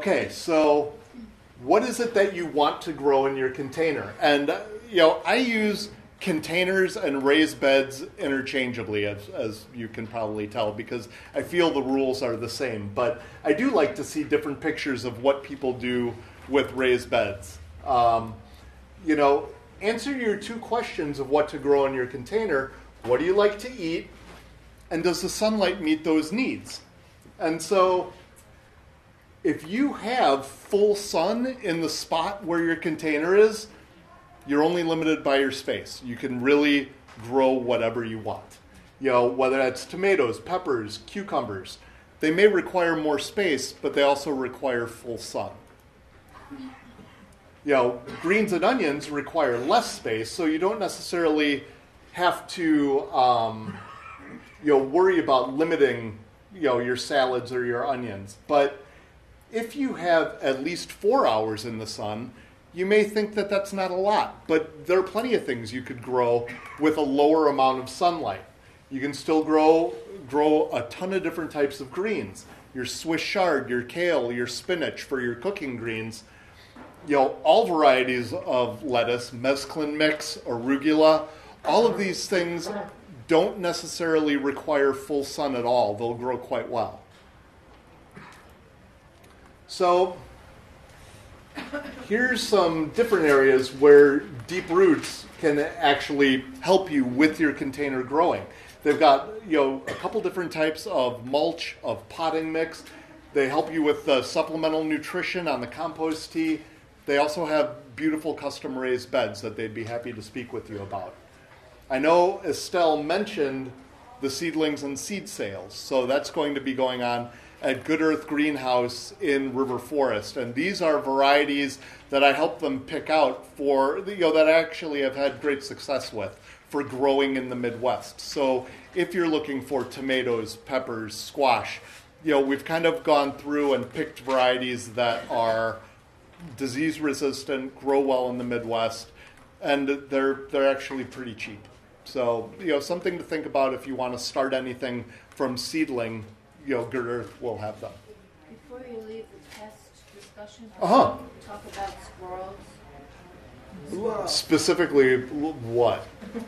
Okay, so what is it that you want to grow in your container? And, I use containers and raised beds interchangeably, as you can probably tell, because I feel the rules are the same. But I do like to see different pictures of what people do with raised beds. Answer your two questions of what to grow in your container. What do you like to eat? And does the sunlight meet those needs? And so if you have full sun in the spot where your container is, you're only limited by your space. You can really grow whatever you want. Whether that's tomatoes, peppers, cucumbers. They may require more space, but they also require full sun. Greens and onions require less space, so you don't necessarily have to worry about limiting your salads or your onions. But if you have at least 4 hours in the sun, you may think that that's not a lot, but there are plenty of things you could grow with a lower amount of sunlight. You can still grow a ton of different types of greens. Your Swiss chard, your kale, your spinach for your cooking greens. All varieties of lettuce, mesclun mix, arugula, all of these things don't necessarily require full sun at all. They'll grow quite well. So here's some different areas where deep roots can actually help you with your container growing. They've got a couple different types of mulch, of potting mix. They help you with the supplemental nutrition on the compost tea. They also have beautiful custom raised beds that they'd be happy to speak with you about. I know Estelle mentioned the seedlings and seed sales, so that's going to be going on at Good Earth Greenhouse in River Forest. And these are varieties that I help them pick out for, that I actually have had great success with for growing in the Midwest. So if you're looking for tomatoes, peppers, squash, we've kind of gone through and picked varieties that are disease resistant, grow well in the Midwest, and they're actually pretty cheap. So, something to think about if you want to start anything from seedling, Good Earth will have them. Before you leave the pest discussion, Uh-huh. talk about squirrels. Specifically, what?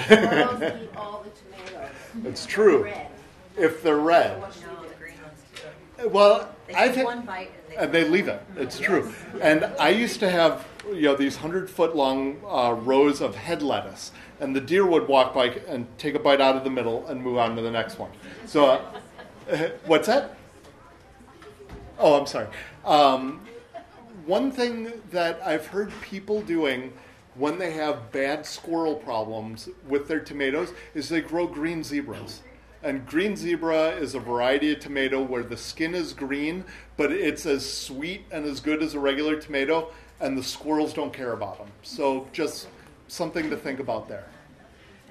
Squirrels eat all the tomatoes. It's true. Red. If they're red. No, the green ones too. Well, They I've take had, one bite and they leave it. It's true. And I used to have these 100-foot-long rows of head lettuce, and the deer would walk by and take a bite out of the middle and move on to the next one. So, what's that? Oh, I'm sorry. One thing that I've heard people doing when they have bad squirrel problems with their tomatoes is they grow green zebras. And green zebra is a variety of tomato where the skin is green, but it's as sweet and as good as a regular tomato, and the squirrels don't care about them. So just something to think about there.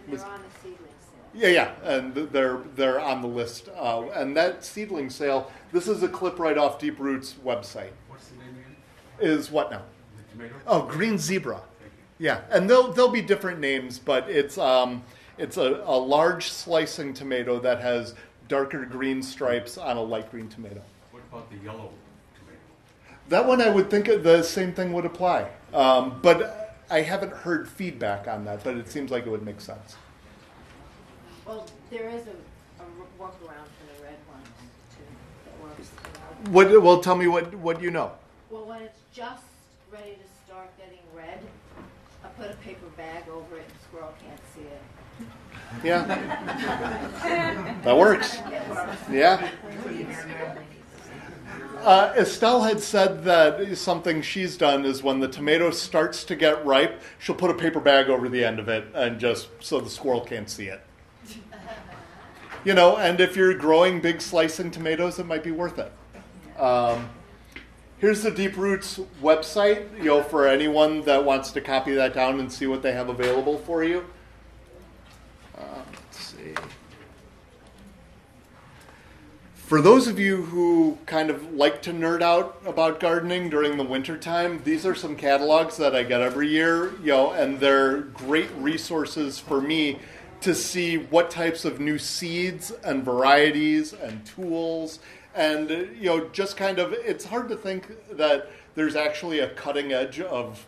And they're on the seedling sale. Yeah, and they're on the list. And that seedling sale, this is a clip right off Deep Roots' website. What's the name again? Is what now? The tomato? Oh, green zebra. Yeah, and there'll be different names, but it's a large slicing tomato that has darker green stripes on a light green tomato. What about the yellow tomato? That one I would think the same thing would apply, but I haven't heard feedback on that, but it seems like it would make sense. Well, there is a workaround for the red ones, too, that works. Well, tell me what you know. Well, when it's just ready to start getting red, I put a paper bag over it and the squirrel can't see it. Yeah, that works. Yeah. Estelle had said that something she's done is when the tomato starts to get ripe, she'll put a paper bag over the end of it and just so the squirrel can't see it. And if you're growing big slicing tomatoes, it might be worth it. Here's the Deep Roots website, for anyone that wants to copy that down and see what they have available for you. Let's see. For those of you who kind of like to nerd out about gardening during the winter time, these are some catalogs that I get every year, and they're great resources for me to see what types of new seeds and varieties and tools And, just kind of, it's hard to think that there's actually a cutting edge of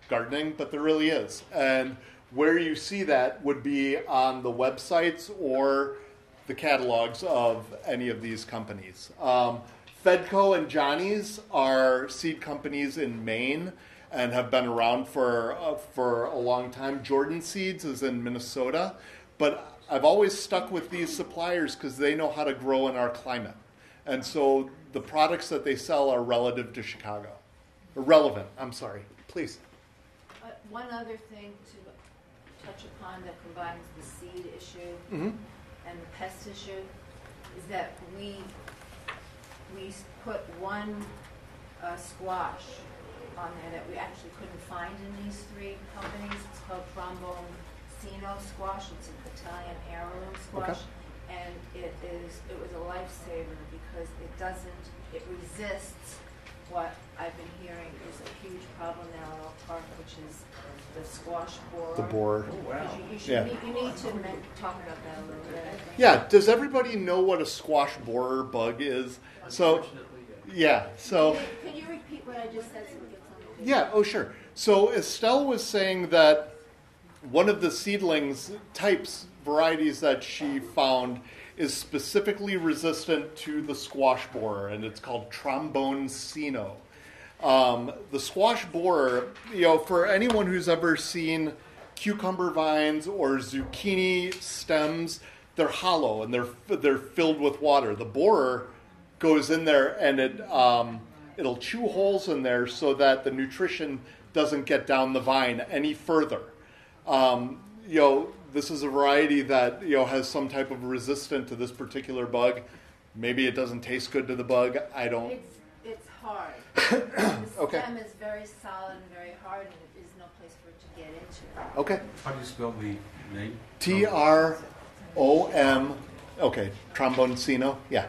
gardening, but there really is. And where you see that would be on the websites or the catalogs of any of these companies. Fedco and Johnny's are seed companies in Maine and have been around for a long time. Jordan Seeds is in Minnesota, but I've always stuck with these suppliers because they know how to grow in our climate. And so the products that they sell are relative to Chicago. Relevant, I'm sorry. Please. One other thing to touch upon that combines the seed issue Mm-hmm. and the pest issue is that we put one squash on there that we actually couldn't find in these three companies. It's called Tromboncino squash. It's an Italian heirloom squash. Okay. And it was a lifesaver because it resists what I've been hearing is a huge problem now in Oak Park, which is the squash borer. The borer. Oh, wow. You need to talk about that a little bit. I think. Yeah, does everybody know what a squash borer bug is? So, yeah, so... Can you repeat what I just said so we get some? Yeah, oh sure. So Estelle was saying that one of the seedlings types, varieties that she found is specifically resistant to the squash borer, and it's called Tromboncino. The squash borer, for anyone who's ever seen cucumber vines or zucchini stems, they're hollow and they're filled with water. The borer goes in there and it'll chew holes in there so that the nutrition doesn't get down the vine any further. This is a variety that has some type of resistance to this particular bug. Maybe it doesn't taste good to the bug. I don't. It's hard. The Okay. stem is very solid and very hard, and there's no place for it to get into. Okay. How do you spell the name? Trom. Okay. Tromboncino. Yeah.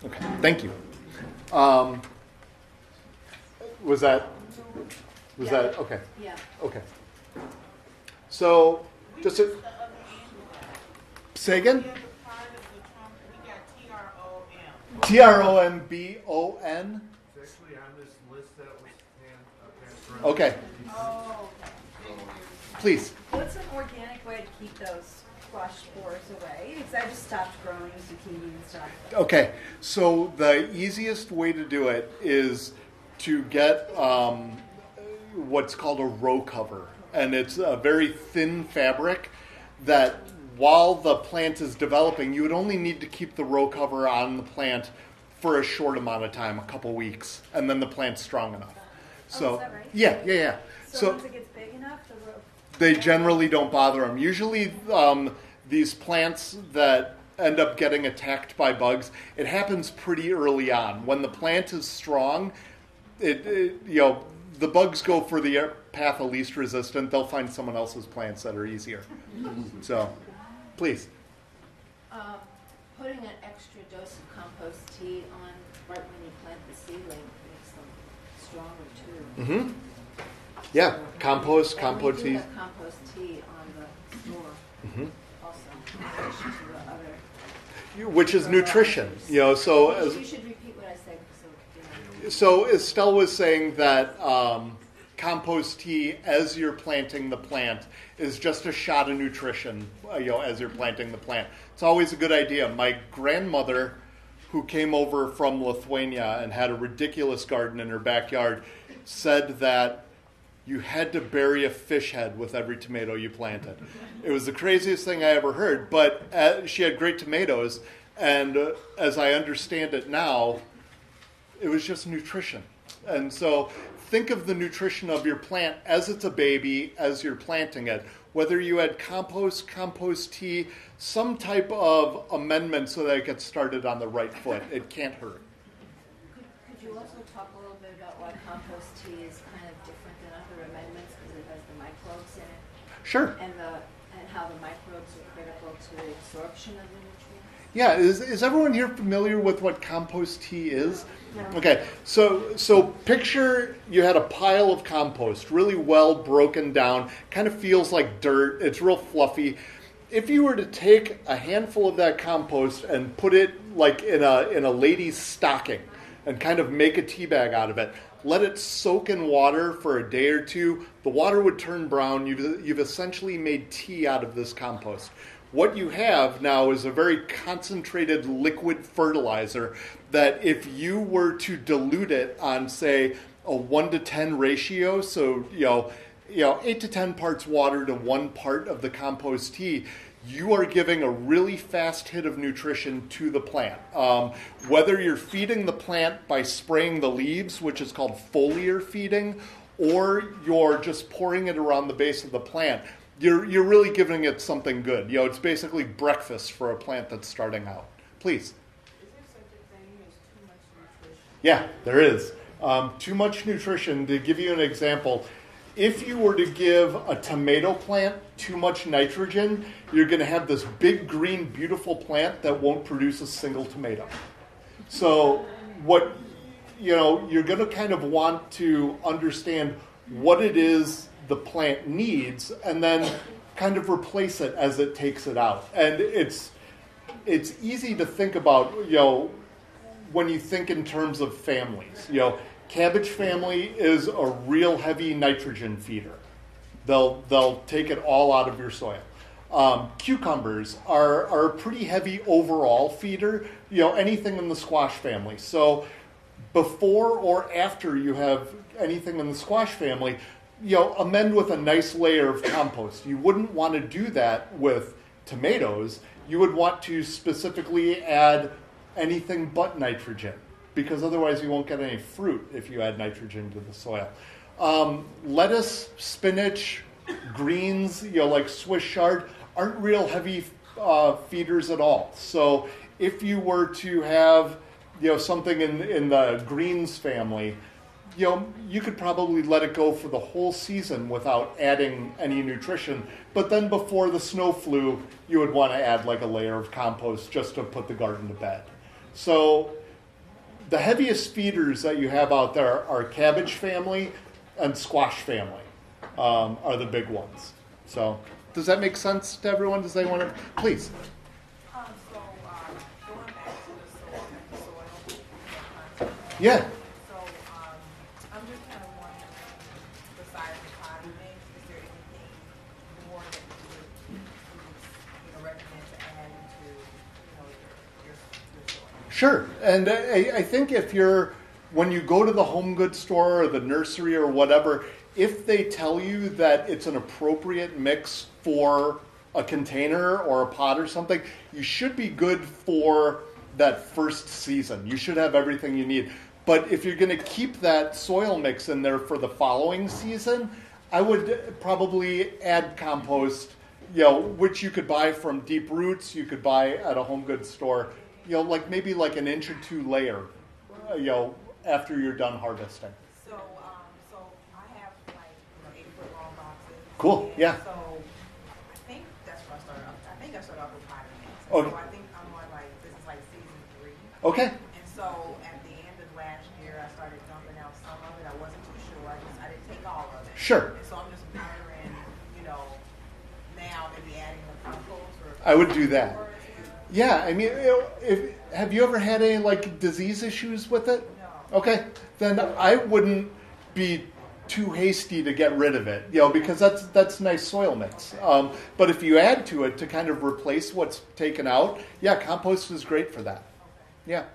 Okay. Thank you. Was that okay? Yeah. Okay. So, just to say again. Trombon. It's actually on this list that was passed around. Okay. Oh, Please. what's an organic way to keep those squash spores away? Because I just stopped growing zucchini and stuff. Okay. So the easiest way to do it is to get what's called a row cover. And it's a very thin fabric that while the plant is developing, you would only need to keep the row cover on the plant for a short amount of time, a couple weeks, and then the plant's strong enough. So, is that right? Yeah. So once it gets big enough, the row... They generally don't bother them. Usually these plants that end up getting attacked by bugs, it happens pretty early on. When the plant is strong, the bugs go for the path of least resistant. They'll find someone else's plants that are easier. So, please. Putting an extra dose of compost tea on right when you plant the seedling makes them stronger too. Mm-hmm. Yeah, compost And we do tea. have compost tea on the store also, in addition to the other. Which is nutrition. So You should repeat what I said so. So Estelle was saying that compost tea, as you're planting the plant, is just a shot of nutrition. As you're planting the plant, it's always a good idea. My grandmother, who came over from Lithuania and had a ridiculous garden in her backyard, said that you had to bury a fish head with every tomato you planted. It was the craziest thing I ever heard, but she had great tomatoes, and as I understand it now, it was just nutrition. And so think of the nutrition of your plant as it's a baby, as you're planting it. Whether you add compost tea, some type of amendment so that it gets started on the right foot. It can't hurt. Could you also talk a little bit about why compost tea is kind of different than other amendments because it has the microbes in it? Sure. And how the microbes are critical to the absorption of the nutrients? Yeah, is everyone here familiar with what compost tea is? Okay, so picture you had a pile of compost, really well broken down, kind of feels like dirt, it's real fluffy. if you were to take a handful of that compost and put it like in a lady's stocking and kind of make a tea bag out of it, let it soak in water for a day or two, the water would turn brown. You've essentially made tea out of this compost. What you have now is a very concentrated liquid fertilizer that if you were to dilute it on, say, a 1 to 10 ratio, so 8 to 10 parts water to 1 part of the compost tea, you are giving a really fast hit of nutrition to the plant. Whether you're feeding the plant by spraying the leaves, which is called foliar feeding, or you're just pouring it around the base of the plant, you're really giving it something good. It's basically breakfast for a plant that's starting out. Please. Is there such a thing as too much nutrition? Yeah, there is. Too much nutrition. To give you an example, if you were to give a tomato plant too much nitrogen, you're going to have this big, green, beautiful plant that won't produce a single tomato. So you're going to kind of want to understand what it is the plant needs and then kind of replace it as it takes it out. And it's easy to think about, when you think in terms of families. Cabbage family is a real heavy nitrogen feeder. They'll take it all out of your soil. Cucumbers are a pretty heavy overall feeder, anything in the squash family. So before or after you have anything in the squash family, amend with a nice layer of compost. You wouldn't want to do that with tomatoes. You would want to specifically add anything but nitrogen, because otherwise you won't get any fruit if you add nitrogen to the soil. Lettuce, spinach, greens, like Swiss chard, aren't real heavy feeders at all. So if you were to have something in the greens family, you could probably let it go for the whole season without adding any nutrition. But then before the snow flew, you would want to add like a layer of compost just to put the garden to bed. So the heaviest feeders that you have out there are cabbage family and squash family are the big ones. So does that make sense to everyone? Does anyone want to? Please. Going back to the soil. Yeah. So I'm just kind of wondering, besides the potting mix, is there anything more that you would recommend to add into your soil? Sure. And I think when you go to the home goods store or the nursery or whatever, if they tell you that it's an appropriate mix for a container or a pot or something, you should be good for that first season. You should have everything you need. But if you're going to keep that soil mix in there for the following season, I would probably add compost, which you could buy from Deep Roots, you could buy at a home goods store, maybe like an inch or two layer, after you're done harvesting. So I have 8-foot long boxes. Cool, yeah. So I think that's where I started off. I think I started off with potting mix. Okay. So I think I'm on this is season 3. Okay. And so at the end of last year, I started dumping out some of it. I wasn't too sure. I didn't take all of it. Sure. And so I'm just wondering, now maybe adding the compost or. I would do that. Yeah, I mean, have you ever had any disease issues with it? No. Okay, then I wouldn't be too hasty to get rid of it, because that's nice soil mix. But if you add to it to kind of replace what's taken out, yeah, compost is great for that. Yeah.